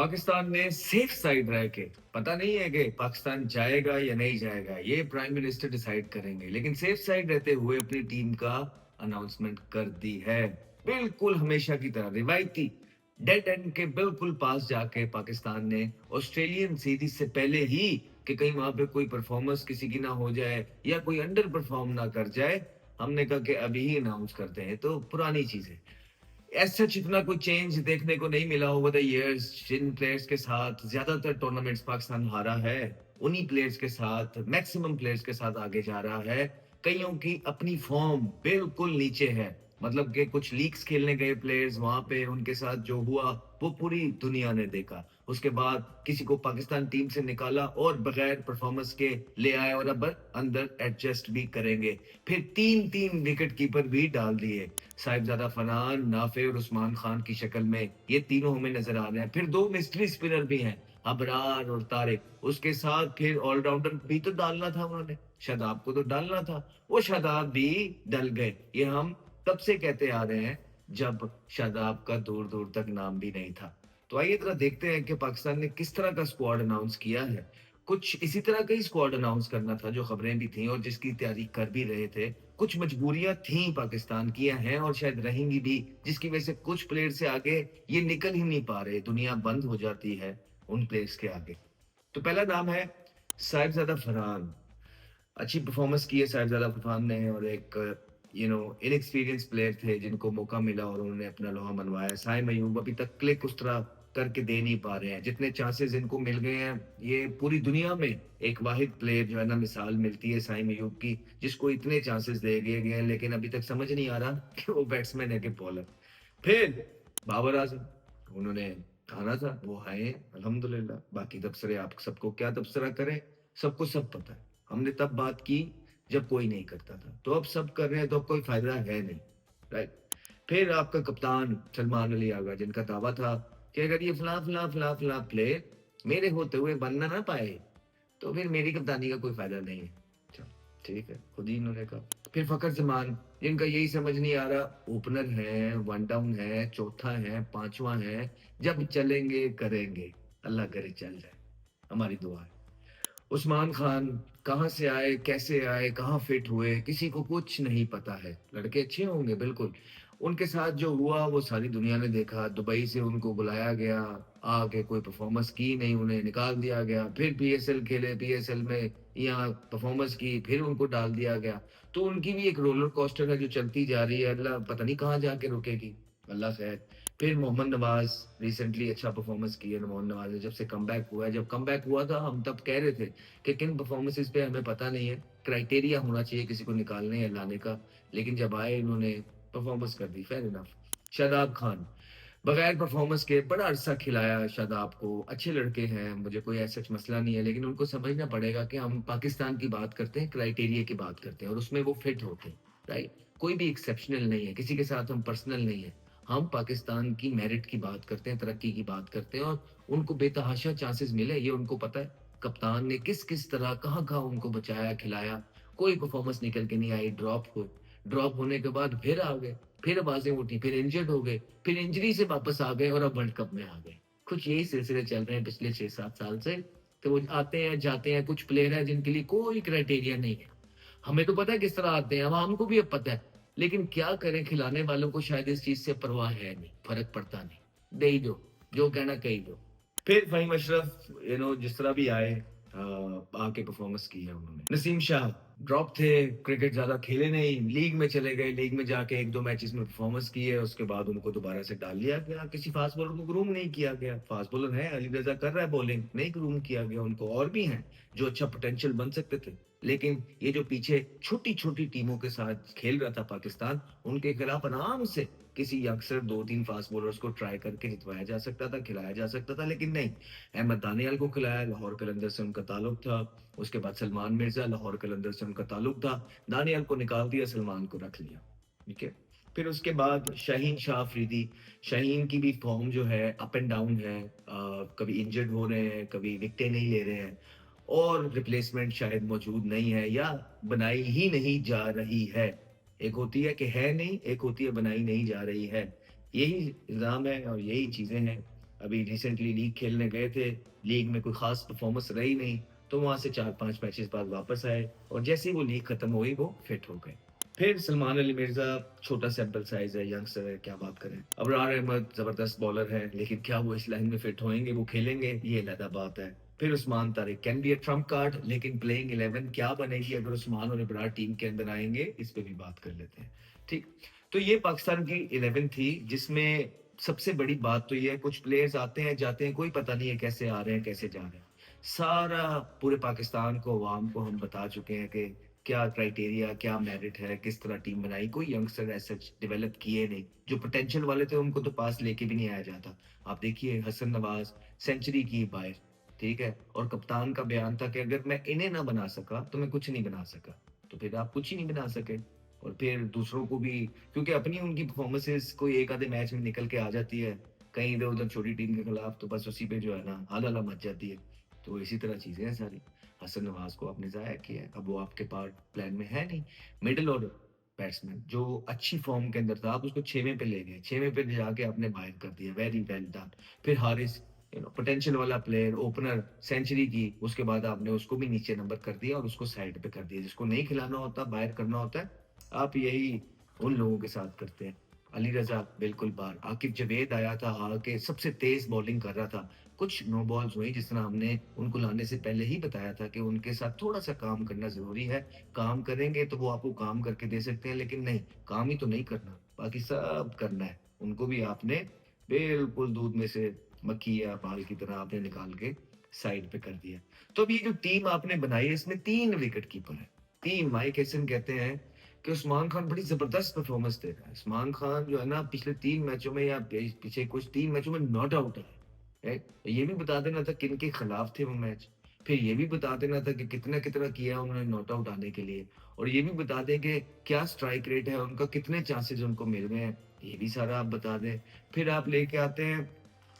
पाकिस्तान ने safe side रह के, पता नहीं है कि पाकिस्तान जाएगा या नहीं जाएगा, ये प्राइम मिनिस्टर डिसाइड करेंगे, लेकिन सेफ साइड रहते हुए अपनी टीम का अनाउंसमेंट कर दी है। बिल्कुल हमेशा की तरह रिवायती डेड एंड के बिल्कुल पास जाके पाकिस्तान ने ऑस्ट्रेलियन सीरीज से पहले ही कि कहीं वहां पे कोई परफॉर्मेंस किसी की ना हो जाए या कोई अंडर परफॉर्म ना कर जाए, हमने कहा कि अभी ही अनाउंस करते हैं। तो पुरानी चीजें ऐसा सच इतना कोई चेंज देखने को नहीं मिला ओवर द इयर्स। जिन प्लेयर्स के साथ ज्यादातर टूर्नामेंट्स पाकिस्तान हारा है, उन्हीं प्लेयर्स के साथ, मैक्सिमम प्लेयर्स के साथ आगे जा रहा है। कईयों की अपनी फॉर्म बिल्कुल नीचे है, मतलब कि कुछ लीग्स खेलने गए प्लेयर्स, वहां पे उनके साथ जो हुआ वो पूरी दुनिया ने देखा। उसके बाद किसी को पाकिस्तान टीम से निकाला और बगैर परफॉर्मेंस के ले आए और अब अंदर एडजस्ट भी करेंगे। फिर तीन तीन विकेट कीपर भी डाल दिए, साहिबजादा फरहान, नाफे और उस्मान खान की शक्ल में। ये तीनों हमें नजर आ रहे हैं। फिर दो मिस्ट्री स्पिनर भी हैं, अबरार और तारिक। उसके साथ फिर ऑलराउंडर भी तो डालना था उन्होंने, शादाब को तो डालना था। वो शादाब भी डल गए। ये हम तब से कहते आ रहे हैं जब शादाब का दूर दूर तक नाम भी नहीं था। तो आइए जरा देखते हैं कि पाकिस्तान ने किस तरह का स्क्वाड अनाउंस किया है। कुछ इसी तरह का ही स्क्वाड अनाउंस करना था जो खबरें भी थी और जिसकी तैयारी कर भी रहे थे। कुछ मजबूरियां थी पाकिस्तान की हैं और शायद रहेंगी भी, जिसकी वजह से कुछ प्लेयर से आगे ये निकल ही नहीं पा रहे, दुनिया बंद हो जाती है उन प्लेयर्स के आगे। तो पहला नाम है साहिबजादा फरहान। अच्छी परफॉर्मेंस की है साहिबजादा फरहान ने, और एक इनएक्सपीरियंस प्लेयर थे जिनको मौका मिला और उन्होंने अपना लोहा मनवाया। साइम अयूब अभी तक क्लिक उस तरह करके दे नहीं पा रहे हैं जितने चांसेस इनको मिल गए हैं। ये पूरी दुनिया में एक वाहिद प्लेयर जो है ना, मिसाल मिलती है साइम अयूब की, जिसको इतने चांसेस दे दिए गए हैं लेकिन अभी तक समझ नहीं आ रहा कि वो बैट्समैन है कि बॉलर। फिर बाबर आजम, उन्होंने आना था, वो आए अल्हम्दुलिल्लाह। बाकी तबसरे आप सबको क्या तबसरा करें, सबको सब पता है। हमने तब बात की जब कोई नहीं करता था, तो अब सब कर रहे हैं तो अब कोई फायदा है नहीं, राइट। फिर आपका कप्तान सलमान अली आगा, जिनका दावा था कि अगर ये फला फला फला फला प्लेयर मेरे होते हुए बनना ना पाए तो फिर मेरी कप्तानी का कोई फायदा नहीं है। चलो ठीक है, खुद ही इन्होंने कहा। फिर फकर जमान, जिनका यही समझ नहीं आ रहा, ओपनर है, वन डाउन है, चौथा है, पांचवा है, जब चलेंगे करेंगे, अल्लाह करे चल जाए, हमारी दुआ है। उस्मान खान कहाँ से आए, कैसे आए, कहाँ फिट हुए, किसी को कुछ नहीं पता है। लड़के अच्छे होंगे बिल्कुल, उनके साथ जो हुआ वो सारी दुनिया ने देखा। दुबई से उनको बुलाया गया, आके कोई परफॉर्मेंस की नहीं, उन्हें निकाल दिया गया। फिर पीएसएल खेले, पीएसएल में यहाँ परफॉर्मेंस की, फिर उनको डाल दिया गया। तो उनकी भी एक रोलर कोस्टर है जो चलती जा रही है, अल्लाह पता नहीं कहाँ जाके रुकेगी, अल्लाह खैर। फिर मोहम्मद नवाज रिसेंटली अच्छा परफॉर्मेंस किया। मोहम्मद नवाज ने जब से कमबैक हुआ है, जब कमबैक हुआ था हम तब कह रहे थे कि किन परफॉर्मेंसेस पे हमें पता नहीं है, क्राइटेरिया होना चाहिए किसी को निकालने या लाने का, लेकिन जब आए इन्होंने परफॉर्मेंस कर दी, फेयर इनफ। शादाब खान बगैर परफॉर्मेंस के बड़ा अरसा खिलाया शादाब को। अच्छे लड़के हैं, मुझे कोई ऐसा मसला नहीं है, लेकिन उनको समझना पड़ेगा कि हम पाकिस्तान की बात करते हैं, क्राइटेरिया की बात करते हैं और उसमें वो फिट होते हैं, राइट। कोई भी एक्सेप्शनल नहीं है, किसी के साथ हम पर्सनल नहीं है। हम पाकिस्तान की मेरिट की बात करते हैं, तरक्की की बात करते हैं, और उनको बेतहाशा चांसेस मिले ये उनको पता है। कप्तान ने किस किस तरह कहाँ कहाँ उनको बचाया खिलाया, कोई परफॉर्मेंस निकल के नहीं आई, ड्रॉप हुए। ड्रॉप होने के बाद फिर आ गए, फिर आवाजें उठी, फिर इंजर्ड हो गए, फिर इंजरी से वापस आ गए और अब वर्ल्ड कप में आ गए। कुछ यही सिलसिले चल रहे हैं पिछले 6-7 साल से। तो वो आते हैं जाते हैं, कुछ प्लेयर हैं जिनके लिए कोई क्राइटेरिया नहीं है। हमें तो पता है किस तरह आते हैं, आवाम को भी अब पता है, लेकिन क्या करें, खिलाने वालों को शायद इस चीज से परवाह है नहीं, फर्क पड़ता नहीं, दे ही दो, जो कहना कही दो। फिर फहीम अशरफ जिस तरह भी आए, आके परफॉर्मेंस की है उन्होंने। नसीम शाह ड्रॉप थे, क्रिकेट ज्यादा खेले नहीं, लीग में चले गए, लीग में जाके एक दो मैचेस में परफॉर्मेंस की है, उसके बाद उनको दोबारा से डाल लिया गया। किसी फास्ट बॉलर को ग्रूम नहीं किया गया, फास्ट बॉलर है अली रजा कर रहा है बॉलिंग, नहीं ग्रूम किया गया उनको। और भी हैं जो अच्छा पोटेंशियल बन सकते थे, लेकिन ये जो पीछे छोटी छोटी टीमों के साथ खेल रहा था पाकिस्तान, उनके खिलाफ आराम से किसी यंगस्टर दो तीन फास्ट बॉलर्स को ट्राई करके जितवाया जा सकता था, खिलाया जा सकता था, लेकिन नहीं। अहमद दानियाल को खिलाया, लाहौर कलंदर से उनका ताल्लुक था। उसके बाद सलमान मिर्जा, लाहौर कलंदर से उनका ताल्लुक था। दानियाल को निकाल दिया, सलमान को रख लिया, ठीक है। फिर उसके बाद शाहीन शाह अफरीदी। शाहीन की भी फॉर्म जो है अप एंड डाउन है, कभी इंजर्ड हो रहे हैं, कभी विकेटें नहीं ले रहे हैं, और रिप्लेसमेंट शायद मौजूद नहीं है या बनाई ही नहीं जा रही है। एक होती है कि है नहीं, एक होती है बनाई नहीं जा रही है। यही इल्जाम है और यही चीजें हैं। अभी रिसेंटली लीग खेलने गए थे, लीग में कोई ख़ास परफ़ॉर्मेंस रही नहीं, तो वहाँ से 4-5 मैचेज़ बाद वापस आए और जैसे ही वो लीग खत्म हुई, वो फिट हो गए। फिर सलमान अली मिर्ज़ा छोटा सैंपल साइज़ है, यंगस्टर है, क्या बात करें। अबरार अहमद ज़बरदस्त बॉलर है, लेकिन क्या वो इस लाइन में फिट होएँगे, वो खेलेंगे, ये अलग बात है। फिर Usman Tariq can be a Trump card, लेकिन प्लेइंग 11 क्या बनेगी अगर उस्मान और अबरार टीम के अंदर आएँगे, इस पे भी बात कर लेते हैं। ठीक, तो ये पाकिस्तान की 11 थी, जिसमें सबसे बड़ी बात तो ये है, कुछ प्लेयर्स आते हैं, जाते हैं, कोई पता नहीं है कैसे आ रहे हैं, कैसे जा रहे हैं। सारा पूरे पाकिस्तान को, अवाम को हम बता चुके हैं कि क्या क्राइटेरिया, क्या मेरिट है, किस तरह टीम बनाई। कोई यंगस्टर एज़ सच डेवलप किए नहीं। जो पोटेंशियल वाले थे उनको तो पास लेके भी नहीं आया जाता। आप देखिए हसन नवाज़ सेंचुरी की बाहर, ठीक है? और कप्तान का बयान था कि अगर मैं इन्हें ना बना सका, तो मैं कुछ नहीं बना सका। तो फिर आप कुछ ही नहीं बना सके और फिर दूसरों को भी, क्योंकि अपनी उनकी परफॉर्मेंसेस कोई एक आधे मैच में निकल के आ जाती है, कहीं इधर-उधर छोटी टीम के खिलाफ, तो बस उसी पे जो है ना हल-हला मच जाती है। तो इसी तरह चीज़ें हैं सारी। हसन नवाज़ को आपने ज़ाया किया है, अब वो आपके पार्ट प्लान में है नहीं। मिडल ऑर्डर बैट्समैन जो अच्छी फ़ॉर्म के अंदर था, आप उसको 6वें पे ले गए, 6वें पे ले जाके आपने बाहर कर दिया, वेरी वेल डन। फिर हारिस पोटेंशियल वाला प्लेयर, ओपनर, सेंचुरी की, उसके बाद आपने उसको भी नीचे नंबर कर दिया और उसको साइड पे कर दिया। जिसको नहीं खिलाना होता, बाहर करना होता है, आप यही उन लोगों के साथ करते हैं। अली रज़ा बिल्कुल बाहर, आकिब जावेद आया था, आके सबसे तेज़ बॉलिंग कर रहा था। कुछ नो बॉल्स हुई, जिस तरह हमने उनको लाने से पहले ही बताया था कि उनके साथ थोड़ा-सा काम करना ज़रूरी है। काम करेंगे तो वो आपको काम करके दे सकते हैं, लेकिन नहीं, काम ही तो नहीं करना, बाकी सब करना है। उनको भी आपने बिल्कुल दूध में से मक्खी या बाल की तरह आपने निकाल के साइड पे कर दिया। तो अब ये जो टीम आपने बनाई है, इसमें 3 विकेट कीपर हैं। 3 माइक हेसन कहते हैं कि उस्मान खान बड़ी ज़बरदस्त परफ़ॉर्मेंस दे रहा है। उस्मान खान जो है ना पिछले 3 मैचों में या पीछे कुछ 3 मैचों में नॉट आउट है। राइट? ये भी बता देना था किन के खिलाफ थे वो मैच। फिर ये भी बता देना था कि कितना-कितना किया उन्होंने नॉट आउट आने के लिए और ये भी बता दें कि क्या स्ट्राइक रेट है उनका, कितने चांसेज़ उनको मिल रहे हैं, ये भी सारा आप बता दें। फिर आप लेके आते हैं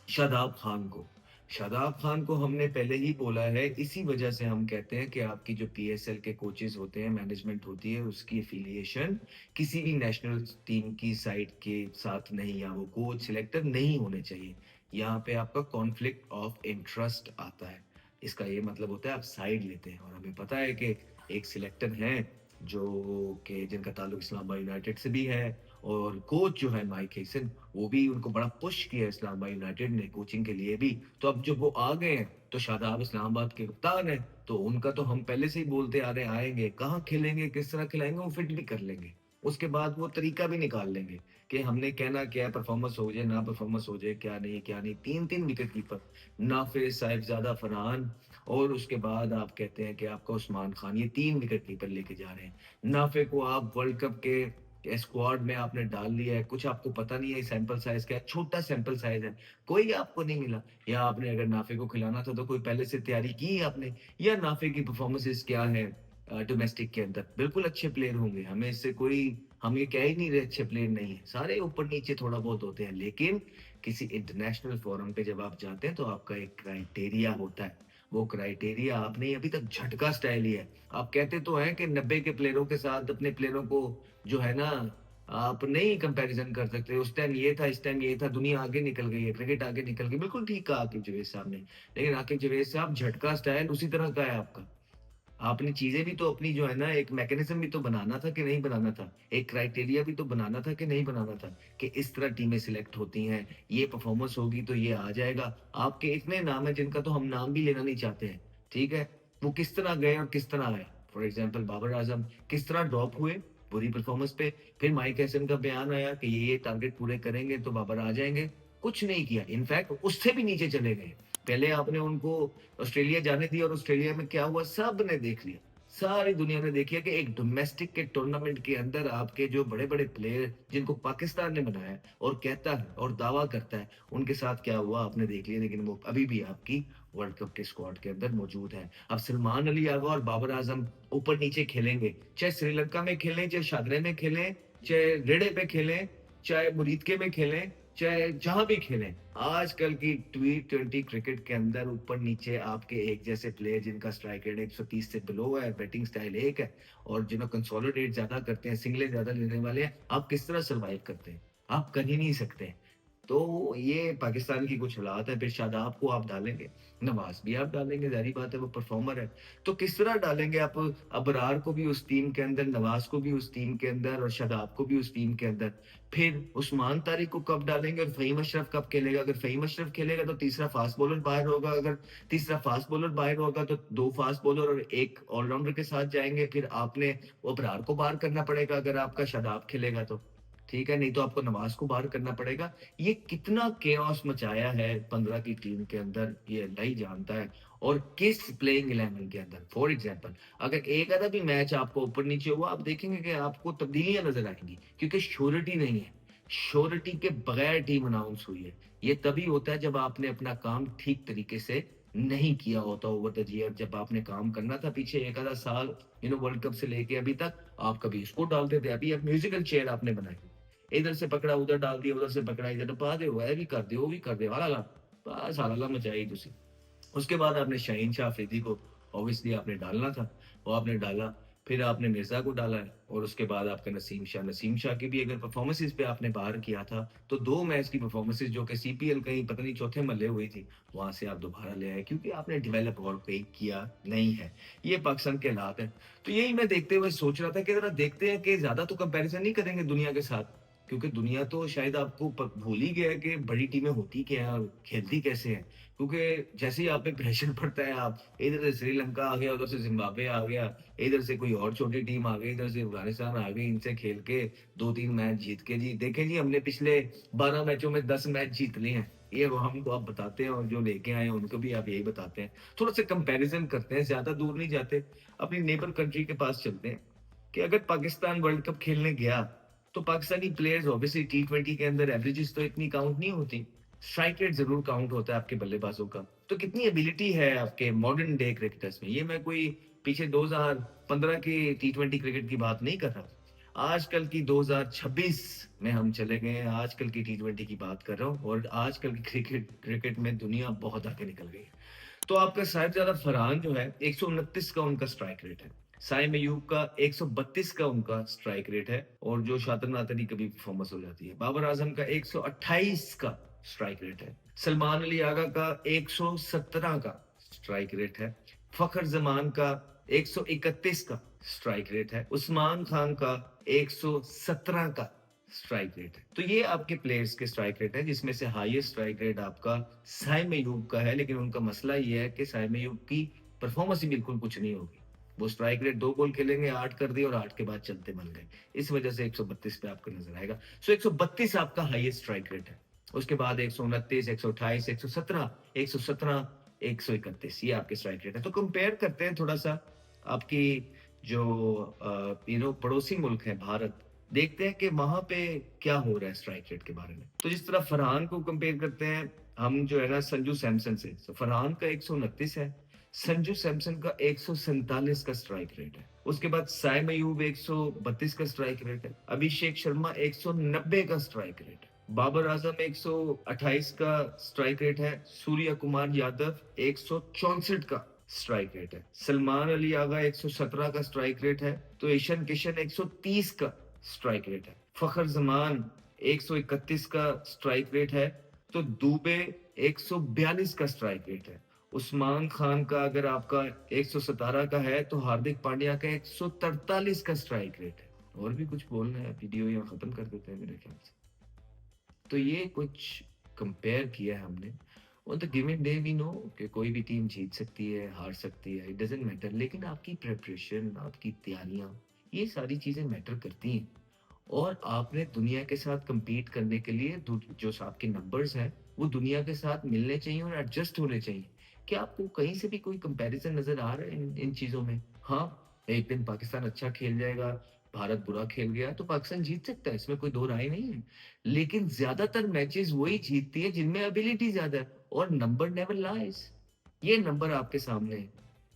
शादाब खान को। शादाब खान को हमने पहले ही बोला है, इसी वजह से हम कहते हैं कि आपकी जो पीएसएल के कोचेज़ होते हैं, मैनेजमेंट होती है, उसकी एफ़िलिएशन किसी भी नेशनल टीम की साइड के साथ नहीं, या वो कोच सिलेक्टर नहीं होने चाहिए। यहाँ पे आपका कॉन्फ्लिक्ट ऑफ इंटरेस्ट आता है। इसका ये मतलब होता है आप साइड लेते हैं और हमें पता है कि एक सिलेक्टर हैं जो कि जिनका ताल्लुक इस्लामाबाद यूनाइटेड से भी है और कोच जो है माइक हेसन, वो भी उनको बड़ा पुश किया इस्लामाबाद यूनाइटेड ने कोचिंग के लिए भी। तो अब जब वो आ गए हैं, तो शादाब इस्लामाबाद के कप्तान हैं, तो उनका तो हम पहले से ही बोलते आ रहे हैं आएँगे, कहाँ खेलेंगे, किस तरह खिलाएँगे, वो फिट भी कर लेंगे। उसके बाद वो तरीका भी निकाल लेंगे कि हमने कहना क्या है, परफॉर्मेंस हो जाए, ना परफॉर्मेंस हो जाए, क्या नहीं, क्या नहीं। 3-3 विकेट कीपर, नाफिस, साहिबजादा, फरहान और उसके बाद आप कहते हैं कि आपका उस्मान खान, ये 3 विकेट कीपर लेके जा रहे हैं। नाफे को आप वर्ल्ड कप के स्क्वाड में आपने डाल लिया है, कुछ आपको पता नहीं है सैंपल साइज़ क्या है, छोटा सैंपल साइज़ है, कोई आपको नहीं मिला। या आपने अगर नाफे को खिलाना था तो कोई पहले से तैयारी की आपने, या नाफे की परफॉर्मेंसेज़ क्या है डोमेस्टिक के अंदर, बिल्कुल अच्छे प्लेयर होंगे, हमें इससे कोई, हम ये कह ही नहीं रहे अच्छे प्लेयर नहीं है, सारे ऊपर-नीचे थोड़ा बहुत होते हैं, लेकिन किसी इंटरनेशनल फोरम पे जब आप जाते हैं तो आपका एक क्राइटेरिया होता है। वो क्राइटेरिया आपने अभी तक झटका स्टाइल ही है। आप कहते तो हैं कि 90 के प्लेयरों के साथ अपने प्लेयरों को जो है ना, आप नहीं कंपैरिज़न कर सकते। उस टाइम ये था, इस टाइम ये था, दुनिया आगे निकल गई है, क्रिकेट आगे निकल गई। बिल्कुल ठीक कहा आकिब जावेद साहब ने। लेकिन आकिब जावेद साहब झटका स्टाइल उसी तरह का है आपका। आपने चीज़ें भी तो अपनी जो है ना एक मैकेनिज़्म भी तो बनाना था कि नहीं बनाना था? एक क्राइटेरिया भी तो बनाना था कि नहीं बनाना था? कि इस तरह टीमें सिलेक्ट होती हैं, ये परफ़ॉर्मेंस होगी तो ये आ जाएगा। आपके इतने नाम हैं जिनका तो हम नाम भी लेना नहीं चाहते हैं, ठीक है? वो किस तरह गए और किस तरह आए? फॉर एग्ज़ाम्पल बाबर आज़म किस तरह ड्रॉप हुए बुरी परफ़ॉर्मेंस पे, फिर माइक हैसन का बयान आया कि ये टारगेट पूरे करेंगे तो बाबर आ जाएँगे। कुछ नहीं किया, इनफैक्ट उससे भी नीचे चले गए। पहले आपने उनको ऑस्ट्रेलिया जाने दिया और ऑस्ट्रेलिया में क्या हुआ सबने देख लिया। सारी दुनिया ने देखी है कि एक डोमेस्टिक के टूर्नामेंट के अंदर आपके जो बड़े-बड़े प्लेयर जिनको पाकिस्तान ने बनाया है और कहता है और दावा करता है, उनके साथ क्या हुआ आपने देख लिया, लेकिन वो अभी भी आपकी वर्ल्ड कप के स्क्वाड के अंदर मौजूद हैं। अब सलमान अली आगा और बाबर आज़म ऊपर-नीचे खेलेंगे, चाहे श्रीलंका में खेलें, चाहे शादरे में खेलें, चाहे रेडे पे खेलें, चाहे मुरीदके में खेलें, चाहे जहाँ भी खेलें। आजकल की टी20 क्रिकेट के अंदर ऊपर-नीचे आपके एक जैसे प्लेयर जिनका स्ट्राइक रेट 130 से बिलो है, बैटिंग स्टाइल एक है और जिन्हें कंसोलिडेट ज़्यादा करते हैं, सिंगलें ज़्यादा लेने वाले हैं, आप किस तरह सर्वाइव करते हैं? आप कर ही नहीं सकते। तो ये पाकिस्तान की कुछ हालात है, फिर शादाब को आप डालेंगे, नवाज़ भी आप डालेंगे, ज़ाहिर-सी बात है वो परफ़ॉर्मर है। तो किस तरह डालेंगे आप अबरार को भी उस टीम के अंदर, नवाज़ को भी उस टीम के अंदर और शादाब को भी उस टीम के अंदर। फिर उस्मान तारिक को कब डालेंगे और फ़हीम अशरफ कब खेलेगा? अगर फ़हीम अशरफ खेलेगा तो तीसरा फ़ास्ट बॉलर बाहर होगा, अगर तीसरा फ़ास्ट बॉलर बाहर होगा तो 2 फ़ास्ट बॉलर और 1 ऑलराउंडर के साथ जाएँगे। फिर आपने अबरार को बाहर करना पड़ेगा अगर आपका शादाब खेलेगा तो। ठीक है, नहीं तो आपको नवाज़ को बाहर करना पड़ेगा। ये कितना केओस मचाया है 15 की टीम के अंदर, ये अल्लाह ही जानता है। और किस प्लेइंग 11 के अंदर, फॉर एग्ज़ाम्पल अगर एक आधा भी मैच आपको ऊपर-नीचे हुआ, आप देखेंगे कि आपको तब्दीलियाँ नज़र आएँगी, क्योंकि श्योरिटी नहीं है। श्योरिटी के बगैर टीम अनाउंस हुई है। ये तभी होता है जब आपने अपना काम ठीक तरीके से नहीं किया होता ओवर द ईयर, जब आपने काम करना था पीछे एक आधा साल, वर्ल्ड कप से लेके अभी तक, आप कभी इसको डालते थे, अभी अब म्यूज़िकल चेयर आपने बनाई। इधर से पकड़ा उधर डाल दिया, उधर से पकड़ा इधर पा दियो, ਇਹ भी कर दियो, वो भी कर दियो, हालाला बस हालाला मचाई तुसी। उसके बाद आपने शाहीन शाह अफरीदी को ऑब्वियसली आपने डालना था, वो आपने डाला। फिर आपने मिर्ज़ा को डाला है और उसके बाद आपका नसीम शाह की भी अगर परफ़ॉर्मेंसेज़ पे आपने बाहर किया था, तो 2 मैच की परफ़ॉर्मेंसेज़ जो कि सीपीएल कहीं पता नहीं चौथे महल्ले हुई थी, वहाँ से आप दोबारा ले आए क्योंकि आपने डेवलप और कहीं किया नहीं है। ये पाकिस्तान के हालात हैं। तो यही मैं देखते हुए सोच रहा था कि ज़रा देखते हैं कि ज़्यादा तो कंपैरिज़न नहीं करेंगे दुनिया के साथ, क्योंकि दुनिया तो शायद आपको भूल ही गया है कि बड़ी टीमें होती क्या हैं और खेलती कैसे हैं। क्योंकि जैसे ही आप पे प्रेशर पड़ता है, आप इधर से श्रीलंका आ गया, उधर से ज़िम्बाब्वे आ गया, इधर से कोई और छोटी टीम आ गई, इधर से अफ़गानिस्तान आ गई, इनसे खेल के 2-3 मैच जीत के जी देखें जी हमने पिछले 12 मैचों में 10 मैच जीत लिए हैं। ये वो हमको आप बताते हैं और जो लेके आए हैं उनको भी आप यही बताते हैं। थोड़ा-सा कंपैरिज़न करते हैं, ज़्यादा दूर नहीं जाते, अपनी नेबर कंट्री के पास चलते हैं कि अगर पाकिस्तान वर्ल्ड कप खेलने गया, तो पाकिस्तानी प्लेयर्स ऑब्वियसली टी20 के अंदर एवरेजेस तो इतनी काउंट नहीं होती। स्ट्राइक रेट ज़रूर काउंट होता है आपके बल्लेबाज़ों का। तो कितनी एबिलिटी है आपके मॉडर्न डे क्रिकेटर्स में? ये मैं कोई पीछे 2015 की टी20 क्रिकेट की बात नहीं कर रहा। आजकल की 2026 में हम चले गए हैं, आजकल की टी20 की बात कर रहा हूँ और आजकल की क्रिकेट क्रिकेट में दुनिया बहुत आगे निकल गई है। तो आपका साहिबजादा फरहान जो है 129 का उनका स्ट्राइक रेट है। साइम अयूब का 132 का उनका स्ट्राइक रेट है और जो शातिर नातनी कभी परफॉर्मेंस हो जाती है। बाबर आजम का 128 का स्ट्राइक रेट है। सलमान अली आगा का 117 का स्ट्राइक रेट है। फखर जमान का 131 का स्ट्राइक रेट है। उस्मान खान का 117 का स्ट्राइक रेट है। तो ये आपके प्लेयर्स के स्ट्राइक रेट है जिसमें से हाईएस्ट स्ट्राइक रेट आपका साइम अयूब का है, लेकिन उनका मसला ये है कि साइम अयूब की परफॉर्मेंस ही बिल्कुल कुछ नहीं होगी। वो स्ट्राइक रेट 2 बॉल खेलेंगे, 8 कर दिए और 8 के बाद चलते बन गए। इस वजह से 132 पे आपको नज़र आएगा। सो 132 आपका हाईएस्ट स्ट्राइक रेट है। उसके बाद 129, 128, 117, 117, 131 ये आपके स्ट्राइक रेट है। तो कंपेयर करते हैं थोड़ा-सा आपकी जो पड़ोसी मुल्क है भारत, देखते हैं कि वहाँ पे क्या हो रहा है स्ट्राइक रेट के बारे में। तो जिस तरह फरहान को कंपेयर करते हैं, हम जो है ना संजू सैमसन से, तो फरहान का 129 है, संजू सैमसन का 147 का स्ट्राइक रेट है। उसके बाद साइम अयूब 132 का स्ट्राइक रेट है। अभिषेक शर्मा 190 का स्ट्राइक रेट है। बाबर आजम 128 का स्ट्राइक रेट है। सूर्य कुमार यादव 164 का स्ट्राइक रेट है। सलमान अली आगा 117 का स्ट्राइक रेट है। तो ईशान किशन 130 का स्ट्राइक रेट है। फखर जमान 131 का स्ट्राइक रेट है। तो दुबे 142 का स्ट्राइक रेट है। उस्मान खान का अगर आपका 117 का है तो हार्दिक पांड्या का 143 का स्ट्राइक रेट है। और भी कुछ बोलना है, वीडियो यहाँ खत्म कर देते हैं मेरे ख्याल से। तो ये कुछ कंपेयर किया है हमने। On the given day we know कि कोई भी टीम जीत सकती है, हार सकती है, इट डज़न्ट मैटर, लेकिन आपकी प्रिपरेशन, आपकी तैयारियाँ, ये सारी चीज़ें मैटर करती हैं। और आपने दुनिया के साथ compete करने के लिए जो आपके नंबर्स हैं, वो दुनिया के साथ मिलने चाहिए और एडजस्ट होने चाहिए। क्या आपको कहीं से भी कोई कंपैरिजन नजर आ रहा है इन इन चीजों में? हाँ, एक दिन पाकिस्तान अच्छा खेल जाएगा, भारत बुरा खेल गया तो पाकिस्तान जीत सकता है, इसमें कोई दो राय नहीं है। लेकिन ज्यादातर मैचेस वही जीतती है जिनमें एबिलिटी ज्यादा है और नंबर नेवर लाइज। ये नंबर आपके सामने है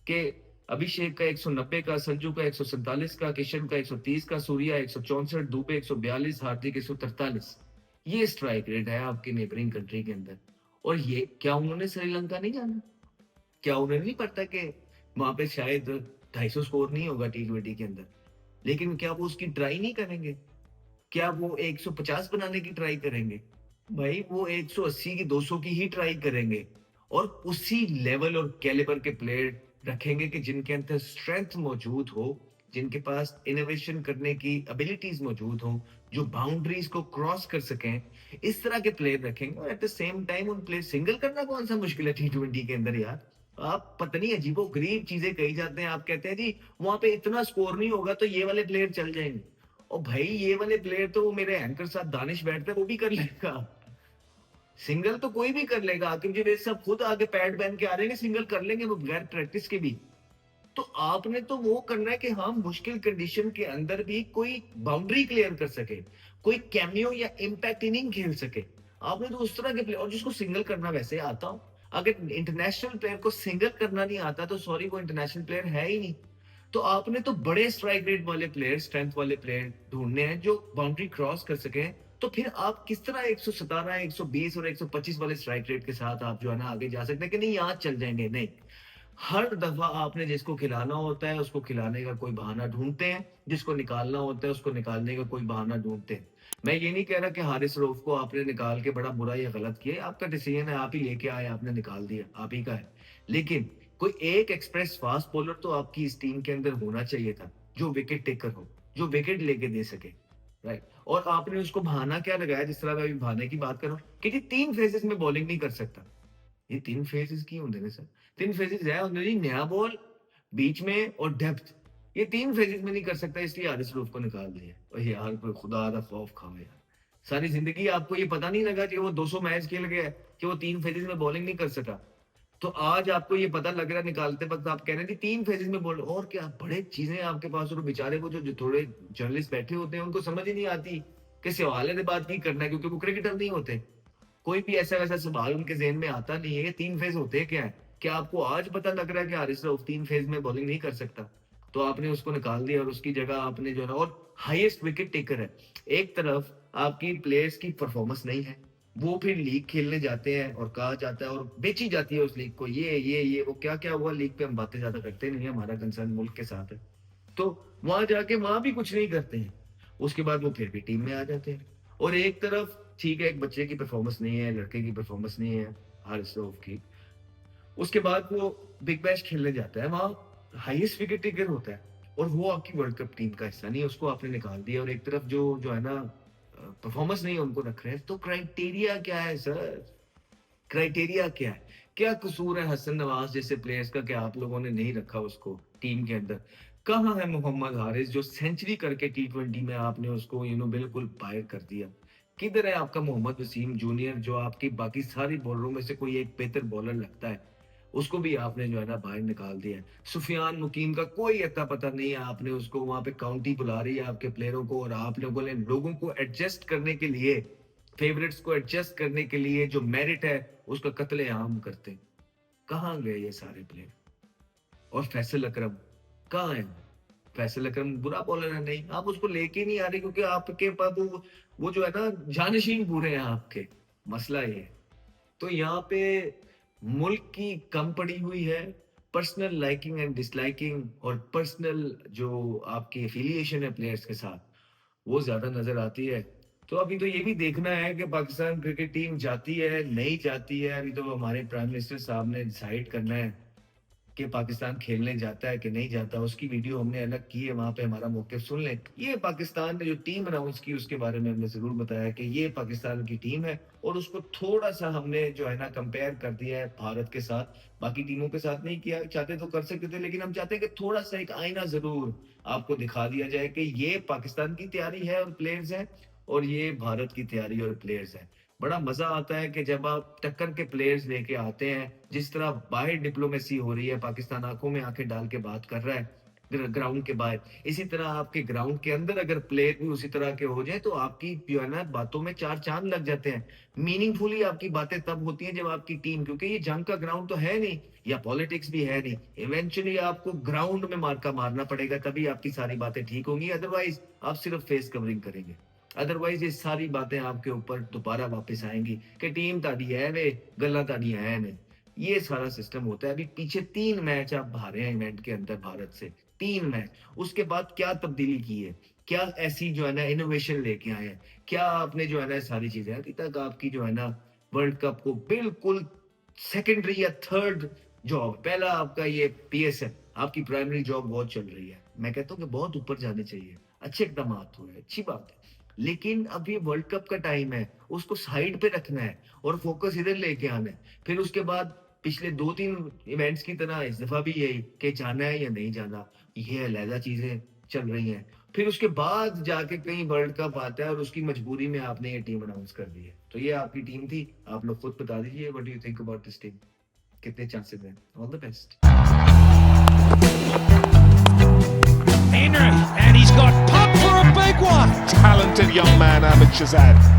कि अभिषेक का 190 का, संजू का 147 का, किशन का 130 का, सूर्या 164, दुबे 142, हार्दिक 143। ये स्ट्राइक रेट है आपकी नेबरिंग कंट्री के अंदर। और ये क्या उन्होंने श्रीलंका नहीं जाना? क्या उन्हें नहीं पता कि वहां पे शायद 250 स्कोर नहीं होगा टी20 के अंदर? लेकिन क्या वो उसकी ट्राई नहीं करेंगे? क्या वो 150 बनाने की ट्राई करेंगे? भाई वो 180 की 200 की ही ट्राई करेंगे और उसी लेवल और कैलिबर के प्लेयर रखेंगे कि जिनके अंदर स्ट्रेंथ मौजूद हो, जिनके पास इनोवेशन करने की एबिलिटीज मौजूद हो, जो बाउंड्रीज को क्रॉस कर सकें, इस तरह के प्लेयर रखेंगे और एट द सेम टाइम उन प्लेयर सिंगल करना कौन सा मुश्किल है टी20 के अंदर यार। आप पता नहीं अजीबो-गरीब चीजें कही जाते हैं, आप कहते हैं जी वहां पे इतना स्कोर नहीं होगा तो ये वाले प्लेयर चल जाएंगे। और भाई ये वाले प्लेयर तो वो मेरे एंकर साथ दानिश बैठते हैं वो भी कर लेगा। सिंगल तो कोई भी कर लेगा, क्योंकि वे सब खुद आगे पैड पहन के आ रहे हैं, सिंगल कर लेंगे वो बगैर प्रैक्टिस के भी। तो आपने तो वो करना है कि हम मुश्किल कंडीशन के अंदर भी कोई बाउंड्री क्लियर कर सके, कोई कैमियो या इम्पैक्ट इनिंग खेल सके। आपने तो उस तरह के प्लेयर, और जिसको सिंगल करना वैसे आता हो, अगर इंटरनेशनल प्लेयर को सिंगल करना नहीं आता तो सॉरी वो इंटरनेशनल प्लेयर है ही नहीं। तो आपने तो बड़े स्ट्राइक रेट वाले प्लेयर, स्ट्रेंथ वाले प्लेयर ढूंढने हैं जो बाउंड्री क्रॉस कर सके। तो फिर आप किस तरह 117, 120 और 125 वाले स्ट्राइक रेट के साथ आप जो है ना आगे जा सकते हैं कि नहीं यहाँ चल जाएंगे, नहीं। हर दफा आपने जिसको खिलाना होता है उसको खिलाने का कोई बहाना ढूंढते हैं, जिसको निकालना होता है उसको निकालने का कोई बहाना ढूंढते हैं। मैं ये नहीं कह रहा कि हारिस रऊफ को आपने निकाल के बड़ा बुरा या गलत किया, आपका डिसीजन है, आप ही लेके आए, आपने निकाल दिया, आप ही का है। लेकिन कोई एक एक्सप्रेस फास्ट बॉलर तो आपकी इस टीम के अंदर होना चाहिए था, जो विकेट टेकर हो, जो विकेट लेके दे सके, राइट। और आपने उसको बहाना क्या लगाया, जिस तरह मैं अभी बहाने की बात कर रहा हूँ कि जी 3 फेजेस में बॉलिंग नहीं कर सकता। ये 3 फेजेस क्यों होंदे ने सर? 3 फेजेस है होंदे जी, नया बॉल, बीच में और डेप्थ। ये 3 फेजेस में नहीं कर सकता, इसलिए हारिस रऊफ को निकाल दिया। और यार कोई खुदा दा खौफ खाओ यार। सारी जिंदगी आपको ये पता नहीं लगा कि वो 200 मैच खेल गया, कि वो 3 फेजेस में बॉलिंग नहीं कर सका। तो आज आपको ये पता लग रहा है निकालते वक़्त, आप कह रहे हैं कि 3 फेजेस में बॉल, और क्या बड़े चीज़ें आपके पास, और बेचारे वो जो जो थोड़े जर्नलिस्ट बैठे होते हैं उनको समझ ही नहीं आती कि सवाल ने बात की करना है, क्योंकि वो क्रिकेटर नहीं होते। कोई भी ऐसा-वैसा सवाल उनके ज़हन में आता नहीं है, ये 3 फेज़ होते क्या हैं? क्या आपको आज पता लग रहा है कि हारिस रऊफ 3 फेज़ में बॉलिंग नहीं कर सकता? तो आपने उसको निकाल दिया और उसकी जगह आपने जो है ना, और हाईएस्ट विकेट टेकर है। एक तरफ आपकी प्लेयर्स की परफॉर्मेंस नहीं है, वो फिर लीग खेलने जाते हैं और कहा जाता है और बेची जाती है उस लीग को, ये वो क्या-क्या हुआ लीग पे हम बातें ज़्यादा करते नहीं है, हमारा कंसर्न मुल्क के साथ है। तो वहाँ जाके वहाँ भी कुछ नहीं करते हैं। उसके बाद वो फिर भी टीम में आ जाते हैं। और एक तरफ ठीक है, एक बच्चे की परफॉर्मेंस नहीं है, लड़के की परफॉर्मेंस नहीं है, हारिस रऊफ की। उसके बाद वो बिग बैश खेलने जाता है, वहाँ हाईएस्ट विकेट टेकर होता है और वो आपकी वर्ल्ड कप टीम का हिस्सा नहीं है, उसको आपने निकाल दिया। और एक तरफ जो जो है ना परफॉर्मेंस नहीं है उनको रख रहे हैं। तो क्राइटेरिया क्या है सर? क्राइटेरिया क्या है? क्या कसूर है हसन नवाज जैसे प्लेयर्स का कि आप लोगों ने नहीं रखा उसको टीम के अंदर? कहाँ है मोहम्मद हारिस जो सेंचुरी करके टी20 में आपने उसको बिल्कुल बाहर कर दिया? किधर है आपका मोहम्मद वसीम जूनियर जो आपकी बाकी सारी बॉलरों में से कोई एक बेहतर बॉलर लगता है? उसको भी आपने जो है ना बाहर निकाल दिया है। सुफियान मुकीम का कोई अता पता नहीं है, आपने उसको वहाँ पे काउंटी बुला रही है आपके प्लेयरों को, और आप लोगों ने लोगों को एडजस्ट करने के लिए, फेवरेट्स को एडजस्ट करने के लिए जो मेरिट है उसका कत्लेआम करते हैं। कहाँ गए ये सारे प्लेयर? और फैसल अकरम कहाँ है? फैसल अकरम बुरा बॉलर है नहीं, आप उसको लेके नहीं आ रहे क्योंकि आपके पास वो जो है ना जानशीन पूरे हैं आपके, मसला ये है। तो यहाँ पे मुल्क की कम पड़ी हुई है, पर्सनल लाइकिंग एंड डिसलाइकिंग और पर्सनल जो आपकी एफिलिएशन है प्लेयर्स के साथ, वो ज़्यादा नज़र आती है। तो अभी तो ये भी देखना है कि पाकिस्तान क्रिकेट टीम जाती है, नहीं जाती है। अभी तो हमारे प्राइम मिनिस्टर साहब ने डिसाइड करना है कि पाकिस्तान खेलने जाता है कि नहीं जाता। उसकी वीडियो हमने अलग की है, वहाँ पे हमारा मौक़िफ़ सुन लें। ये पाकिस्तान ने जो टीम अनाउंस की उसके बारे में हमने ज़रूर बताया कि ये पाकिस्तान की टीम है, और उसको थोड़ा-सा हमने जो है ना कंपेयर कर दिया है भारत के साथ। बाकी टीमों के साथ नहीं किया, चाहते तो कर सकते थे, लेकिन हम चाहते हैं कि थोड़ा-सा एक आईना ज़रूर आपको दिखा दिया जाए कि ये पाकिस्तान की तैयारी है और प्लेयर्स हैं, और ये भारत की तैयारी और प्लेयर्स हैं। बड़ा मज़ा आता है कि जब आप टक्कर के प्लेयर्स लेके आते हैं, जिस तरह बाहर डिप्लोमेसी हो रही है, पाकिस्तान आँखों में आँखें डाल के बात कर रहा है ग्राउंड के बाहर। इसी तरह आपके ग्राउंड के अंदर अगर प्लेयर भी उसी तरह के हो जाएँ, तो आपकी जो है ना बातों में 4 चाँद लग जाते हैं। मीनिंगफुली आपकी बातें तब होती हैं जब आपकी टीम, क्योंकि ये जंग का ग्राउंड तो है नहीं, या पॉलिटिक्स भी है नहीं। इवेंचुअली आपको ग्राउंड में मार्का मारना पड़ेगा, तभी आपकी सारी बातें ठीक होंगी, अदरवाइज़ आप सिर्फ फेस कवरिंग करेंगे। अदरवाइज ये सारी बातें आपके ऊपर दोबारा वापस आएँगी कि टीम ताड़ी है वे, गल्लां ताड़ियां है ने। ये सारा सिस्टम होता है। अभी पीछे 3 मैच आप हारे हैं इवेंट के अंदर भारत से। 3 मैच, उसके बाद क्या तब्दीली की है? क्या ऐसी जो है ना इनोवेशन लेके आए हैं? क्या आपने जो है ना सारी चीज़ें अभी तक आपकी जो है ना वर्ल्ड कप को बिल्कुल सेकेंडरी या थर्ड जॉब, पहला आपका ये पीएस है, आपकी प्राइमरी जॉब बहुत चल रही है। मैं कहता हूँ कि बहुत ऊपर जाने चाहिए, अच्छे इक़दामात हुए, अच्छी बात है। लेकिन अब ये वर्ल्ड कप का टाइम है, उसको साइड पे रखना है और फ़ोकस इधर लेके आना है। फिर उसके बाद पिछले 2-3 इवेंट्स की तरह इस दफ़ा भी यही कि जाना है या नहीं जाना, ये अलहदा चीज़ें चल रही हैं। फिर उसके बाद जाके कहीं वर्ल्ड कप आता है और उसकी मजबूरी में आपने ये टीम अनाउंस कर दी है। तो ये आपकी टीम थी, आप लोग खुद बता दीजिए what do you think about this team? कितने चांसेस हैं? All the best. Henry, and he's got pumped for a big one. Talented young man, Ahmed Shazad.